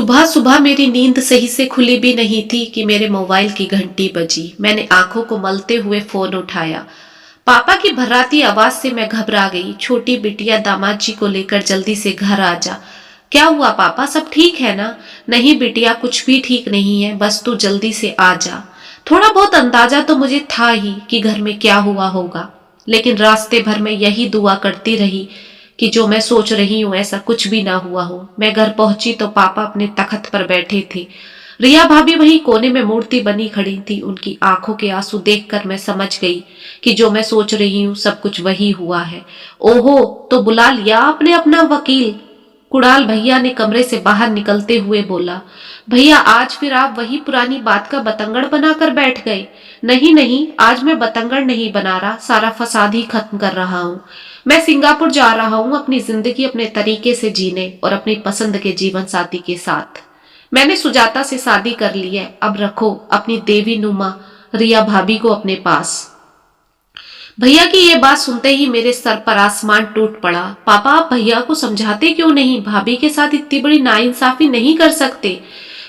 सुबह सुबह मेरी नींद सही से खुली भी नहीं थी कि मेरे मोबाइल की घंटी बजी। मैंने आंखों को मलते हुए फोन उठाया। पापा की भर्राती आवाज से मैं घबरा गई। छोटी बिटिया दामाद जी को लेकर जल्दी से घर आ जा। क्या हुआ पापा, सब ठीक है ना? नहीं बिटिया, कुछ भी ठीक नहीं है, बस तू जल्दी से आ जा। थोड़ा बहुत अंदाजा तो मुझे था ही कि घर में क्या हुआ होगा, लेकिन रास्ते भर में यही दुआ करती रही कि जो मैं सोच रही हूँ ऐसा कुछ भी ना हुआ हो। मैं घर पहुंची तो पापा अपने तख्त पर बैठे थे। रिया भाभी वही कोने में मूर्ति बनी खड़ी थी। उनकी आंखों के आंसू देखकर मैं समझ गई कि जो मैं सोच रही हूँ सब कुछ वही हुआ है। ओहो, तो बुला लिया आपने अपना वकील? कुणाल भैया ने कमरे से बाहर निकलते हुए बोला। भैया, आज फिर आप वही पुरानी बात का बतंगड़ बनाकर बैठ गए। नहीं नहीं, आज मैं बतंगड़ नहीं बना रहा, सारा फसाद ही खत्म कर रहा हूँ। मैं सिंगापुर जा रहा हूँ अपनी जिंदगी अपने तरीके से जीने और अपनी पसंद के जीवन साथी के साथ। मैंने सुजाता से शादी कर ली है। अब रखो अपनी देवी नुमा रिया भाभी को अपने पास। भैया की ये बात सुनते ही मेरे सर पर आसमान टूट पड़ा। पापा, आप भैया को समझाते क्यों नहीं? भाभी के साथ इतनी बड़ी नाइंसाफी नहीं कर सकते।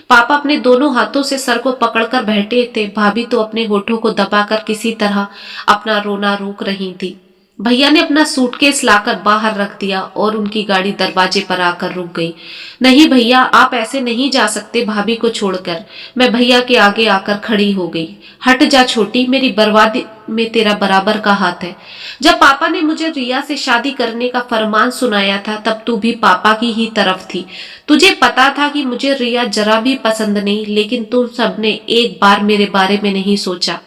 पापा अपने दोनों हाथों से सर को पकड़कर बैठे थे। भाभी तो अपने होठों को दबाकर किसी तरह अपना रोना रोक रही थी। भैया ने अपना सूटकेस लाकर बाहर रख दिया और उनकी गाड़ी दरवाजे पर आकर रुक गई। नहीं भैया, आप ऐसे नहीं जा सकते भाभी को छोड़कर। मैं भैया के आगे आकर खड़ी हो गई। हट जा छोटी, मेरी बर्बादी में तेरा बराबर का हाथ है। जब पापा ने मुझे रिया से शादी करने का फरमान सुनाया था तब तू भी पापा की ही तरफ थी। तुझे पता था कि मुझे रिया जरा भी पसंद नहीं, लेकिन तुम सबने एक बार मेरे बारे में नहीं सोचा।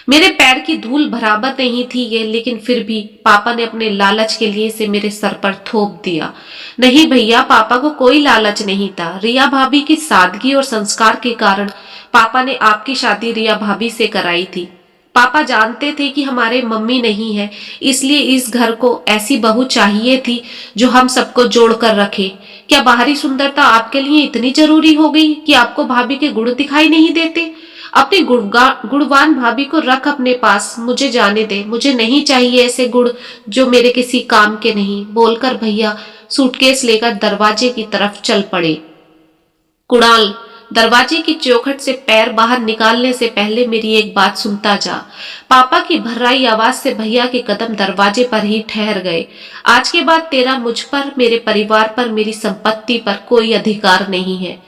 मेरे पैर की धूल बराबर नहीं थी ये, लेकिन फिर भी पापा ने अपने लालच के लिए इसे मेरे सर पर थोप दिया। नहीं भैया, पापा को कोई लालच नहीं था। रिया भाभी की सादगी और संस्कार के कारण पापा ने आपकी शादी रिया भाभी से कराई थी। पापा जानते थे कि हमारे मम्मी नहीं है, इसलिए इस घर को ऐसी बहू चाहिए थी जो हम सबको जोड़ कर रखे। क्या बाहरी सुंदरता आपके लिए इतनी जरूरी हो गई कि आपको भाभी के गुण दिखाई नहीं देते? अपनी गुणवान भाभी को रख अपने पास, मुझे जाने दे। मुझे नहीं चाहिए ऐसे गुण जो मेरे किसी काम के नहीं। बोलकर भैया सूटकेस लेकर दरवाजे की तरफ चल पड़े। कुणाल, दरवाजे की चौखट से पैर बाहर निकालने से पहले मेरी एक बात सुनता जा। पापा की भर्राई आवाज से भैया के कदम दरवाजे पर ही ठहर गए। आज के बाद तेरा मुझ पर, मेरे परिवार पर, मेरी संपत्ति पर कोई अधिकार नहीं है।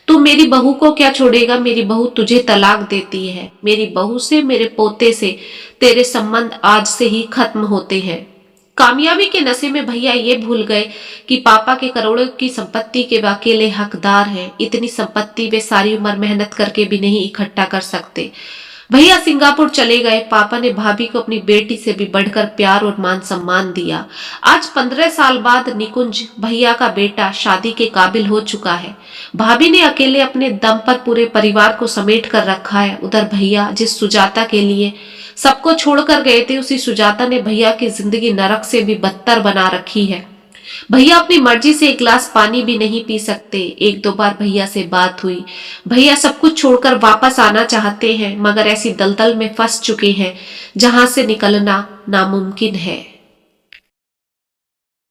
तू मेरी बहू को क्या छोड़ेगा? मेरी बहू तुझे तलाक देती है। मेरी बहू से, मेरे पोते से तेरे संबंध आज से ही खत्म होते हैं। कामयाबी के नशे में भैया ये भूल गए कि पापा के करोड़ों की संपत्ति के अकेले हकदार हैं। इतनी संपत्ति वे सारी उम्र मेहनत करके भी नहीं इकट्ठा कर सकते। भैया सिंगापुर चले गए। पापा ने भाभी को अपनी बेटी से भी बढ़कर प्यार और मान सम्मान दिया। आज 15 साल बाद निकुंज, भैया का बेटा, शादी के काबिल हो चुका है। भाभी ने अकेले अपने दम पर पूरे परिवार को समेट कर रखा है। उधर भैया जिस सुजाता के लिए सबको छोड़कर गए थे, उसी सुजाता ने भैया की जिंदगी नरक से भी बदतर बना रखी है। भैया अपनी मर्जी से एक गिलास पानी भी नहीं पी सकते। एक दो बार भैया से बात हुई। भैया सब कुछ छोड़कर वापस आना चाहते हैं, मगर ऐसी दलदल में फंस चुके हैं जहां से निकलना नामुमकिन है।